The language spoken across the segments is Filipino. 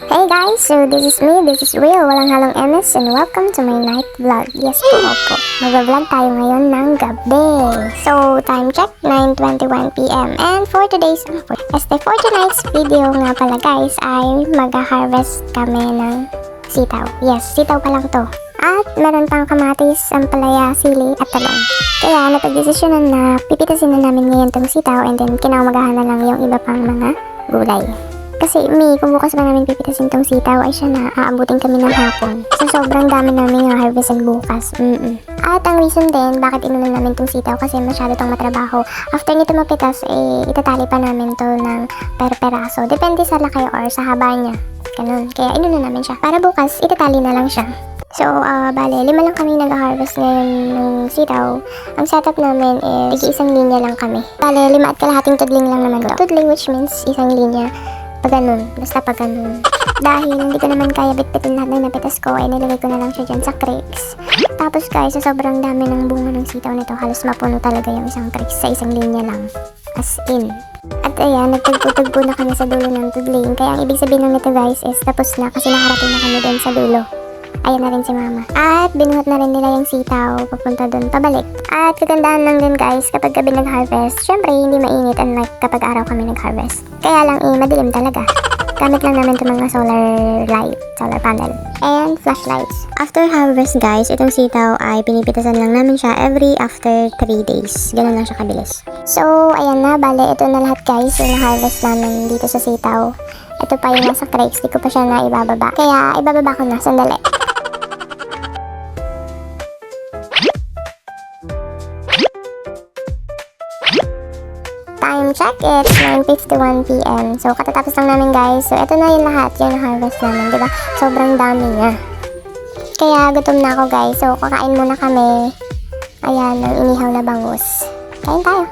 Hey guys, so this is Real, walang halong MS, and welcome to my night vlog. Yes po ako, mag-vlog tayo ngayon ng gabi. So, time check, 9:21 PM. And for tonight's video nga pala guys, ay mag-harvest kami ng sitaw. Yes, sitaw pa lang to. At meron pang kamatis, ampalaya, sili, at talong. Kaya napag-desisyonan na pipitasin na namin ngayon tong sitaw, and then kinamagahan na lang yung iba pang mga gulay. Kasi kung bukas pa namin pipitasin tong sitaw ay siya na aabutin kami ng hapon. So sobrang dami namin yung harvestan bukas. At ang reason din bakit inunan namin tong sitaw kasi masyado tong matrabaho. After nito mapitas, itatali pa namin to ng per-peraso. Depende sa laki or sa haba niya. Ganun. Kaya inunan namin siya. Para bukas, itatali na lang siya. So, bale, 5 lang kami nag-harvest ngayon ng sitaw. Ang setup namin is isang linya lang kami. Bale, 5 at kalahating tudling lang naman. Tudling which means isang linya. Ganun, basta pag ganun. Dahil hindi ko naman kaya bitbitin lahat ng napitas ko, ay nilagay ko na lang siya dyan sa creeks. Tapos guys, sa sobrang dami ng bunga ng sitaw nito, halos mapuno talaga yung isang creeks sa isang linya lang. As in. At ayan, nagtagpo-tagpo na kami sa dulo ng tudling. Kaya ang ibig sabihin ng nito guys is tapos na kasi nakarating na kami dun sa dulo. Ayan na rin si mama. At binuhat na rin nila yung sitaw papunta dun, pabalik. At kagandahan lang din guys, kapag gabi nag-harvest, syempre hindi mainit unlike kapag araw kami nag-harvest. Kaya lang madilim talaga. Gamit lang namin itong mga solar panel, and flashlights. After harvest guys, itong sitaw ay pinipitasan lang namin siya every after 3 days. Ganun lang siya kabilis. So, ayan na, bale, ito na lahat guys yung na-harvest namin dito sa sitaw. Ito pa yung nasa crates, di ko pa siya na ibababa. Kaya, ibababa ko na, sandali. Time check, it's 9:51 PM. So, katatapos lang namin guys. So, ito na yung lahat, yung na-harvest namin, diba? Sobrang dami niya. Kaya, gutom na ako guys. So, kakain muna kami. Ayan, ng inihaw na bangus. Kain tayo.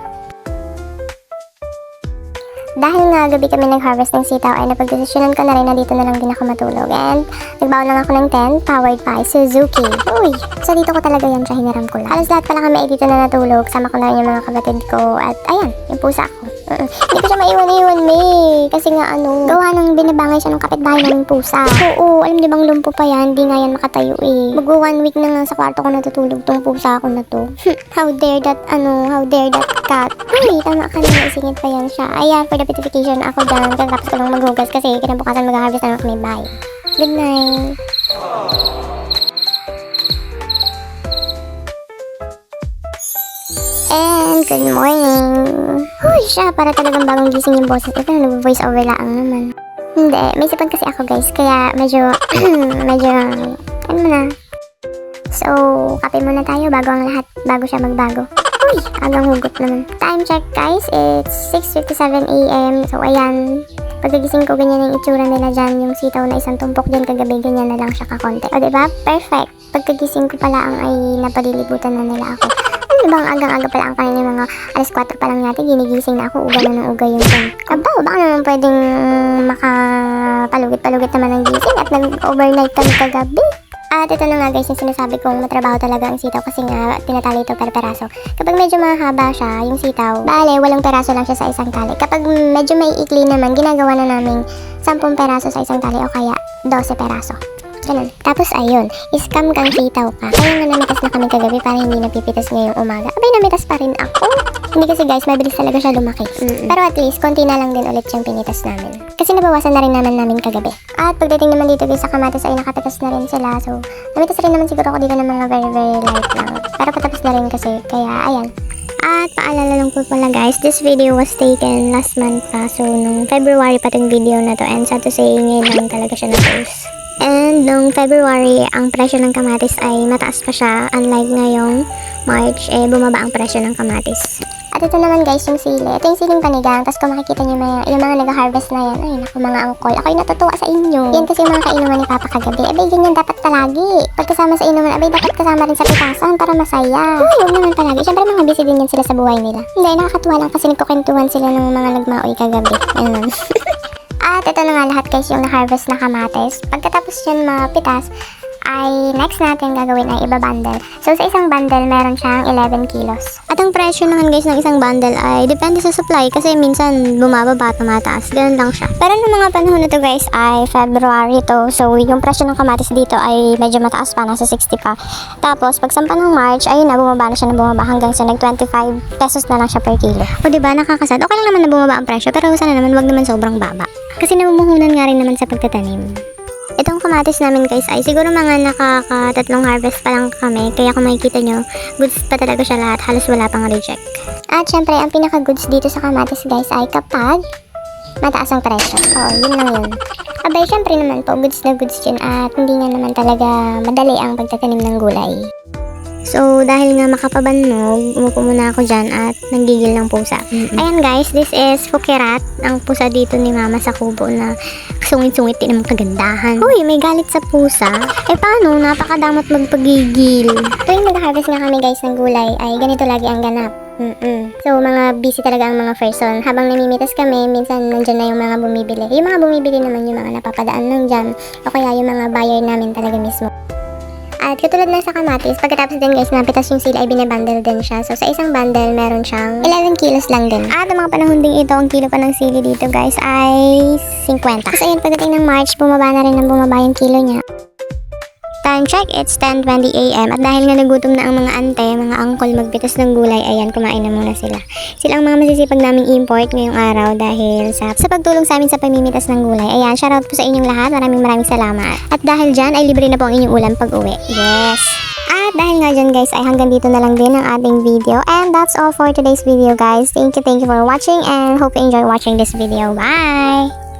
Dahil nga gabi kami nag-harvest ng sitaw, ay napagdesisyonan ko na rin na dito na lang din ako matulog. And nagbaon lang ako ng tent, powered by Suzuki. Uy! So dito ko talaga yan siya, hiniram ko lang. Halos lahat pala kami ay dito na natulog. Sama ko na rin yung mga kapatid ko. At ayan, yung pusa ko. Hindi ko siya maiwan-iwan, kasi nga gawa ng binabangay siya ng kapitbahay naming pusa. Oo, alam di bang lumpo pa yan, hindi nga yan makatayo Mag 1 week na nga sa kwarto ko natutulog tong pusa ko na to. How dare that cat. Uy, tama ka na, isingit pa yan siya. Ayan, for the petification ako dyan, tapos ko lang maghugas kasi kinabukasan mag-harvest na kami. Bye. Good night. And good morning. Huy, siya, para talagang bagong gising yung boses. Ito na, nag-voice over lang naman. Hindi, may sipag kasi ako guys, kaya medyo, ano na. So, kape muna tayo bago ang lahat, bago siya magbago. Uy, agang hugot naman. Time check guys, it's 6:57 AM. So, ayan. Pagkagising ko, ganyan yung itsura nila dyan. Yung sitaw na isang tumpok dyan kagabi, ganyan na lang siya kakonti. O, diba? Perfect. Pagkagising ko pala ang ay napalilibutan na nila ako. Ano ba ang agang-aga pala ang kanina mga alas 4 pa lang natin, ginigising na ako, uga na ng uga yung tent. Abaw, baka naman pwedeng makapalugit-palugit naman ng gising at nag-overnight kami kagabi. At ito na nga guys yung sinasabi kong matrabaho talaga ang sitaw kasi nga tinatali ito per peraso. Kapag medyo mahaba siya, yung sitaw, bale, 8 peraso lang siya sa isang tali. Kapag medyo maiikli naman, ginagawa na namin 10 peraso sa isang tali o kaya 12 peraso. Ganun. Tapos ayun, scam kang sitaw ka. Kaya nga namitas na kami kagabi para hindi napipitas ngayong umaga. Abay, namitas pa rin ako. Hindi kasi guys, mabilis talaga siya lumaki. Pero at least, konti na lang din ulit yung pinitas namin. Kasi nabawasan na rin namin kagabi. At pagdating naman dito guys sa kamatis ay nakapitas na rin sila. So, namitas rin naman siguro ako dito ng mga very light lang. Pero patapos na rin kasi, kaya ayan. At paalala lang po pala guys, this video was taken last month pa. So, nung February pa tong video na to. And sad to say, ngayon lang talaga siya na-post. And nung February, ang presyo ng kamatis ay mataas pa siya. Unlike ngayong March, bumaba ang presyo ng kamatis. At ito naman guys, yung sili. Ito yung siling panigang. Tapos kung makikita nyo yung mga nag-harvest na yan, ay naku mga angkol. Ako'y natutuwa sa inyo. Yan kasi yung mga kainuman ni Papa kagabi. Abay, ganyan dapat palagi. Pagkasama sa inuman, abay, dapat kasama rin sa pitasan para masaya. Uy, huwag naman palagi. Siyempre mga busy din yan sila sa buhay nila. Hindi, nakakatuwa lang kasi nagkukwentuhan sila ng mga nagmaoy kagabi. Ayun. At ito na nga lahat guys yung na-harvest na kamatis. Pagkatapos yan mapitas, ay next natin gagawin ay iba-bundle. So sa isang bundle, meron siyang 11 kilos. At ang presyo naman guys ng isang bundle ay depende sa supply kasi minsan bumababa, tumataas. Ganun lang siya. Pero noong mga panahon na to guys ay February to. So yung presyo ng kamatis dito ay medyo mataas pa, nasa 60 pa. Tapos pagsampa ng March, ayun na, bumaba na siya na bumaba hanggang sa nag-25 pesos na lang siya per kilo. O diba, nakakasad. Okay lang naman na bumaba ang presyo pero sana naman wag naman sobrang baba. Kasi namumuhunan nga rin naman sa pagtatanim. Itong kamatis namin guys ay siguro mga nakakatatlong harvest pa lang kami. Kaya kung makikita nyo, goods pa talaga siya lahat. Halos wala pang reject. At syempre, ang pinaka-goods dito sa kamatis guys ay kapag mataas ang presyo. Oo, yun lang yun. Abay, syempre naman po, goods na goods yun. At hindi nga naman talaga madali ang pagtatanim ng gulay. So, dahil nga makapabannog, umupo muna ako dyan at nanggigil ng pusa. Ayan guys, this is Fukirat, ang pusa dito ni mama sa kubo na sungit-sungit din ang kagandahan. Uy, may galit sa pusa. Eh paano? Napakadamot magpagigil. Tuwing mag-harvest nga kami guys ng gulay, ay ganito lagi ang ganap. So, mga busy talaga ang mga person. Habang namimitas kami, minsan nandyan na yung mga bumibili. Yung mga bumibili naman yung mga napapadaan lang dyan, o kaya yung mga buyer namin talaga mismo. At katulad na sa kamatis, pagkatapos din guys napitas yung sili ay binibundle din siya. So sa isang bundle, meron siyang 11 kilos lang din. At ang mga panahon din ito, ang kilo pa ng sili dito guys ay 50. Tapos ayun, pagdating ng March, bumaba na rin ng bumaba yung kilo niya. Time check, it's 10:20 AM. At dahil nga nagutom na ang mga ante, mga angkol magpitas ng gulay, ayan, kumain na muna sila. Sila ang mga masisipag naming import ngayong araw dahil sa pagtulong sa amin sa pamimitas ng gulay. Ayan, shoutout po sa inyong lahat. Maraming salamat. At dahil dyan, ay libre na po ang inyong ulam pag uwi. Yes! At dahil nga dyan guys, ay hanggang dito na lang din ang ating video. And that's all for today's video guys. Thank you for watching and hope you enjoy watching this video. Bye!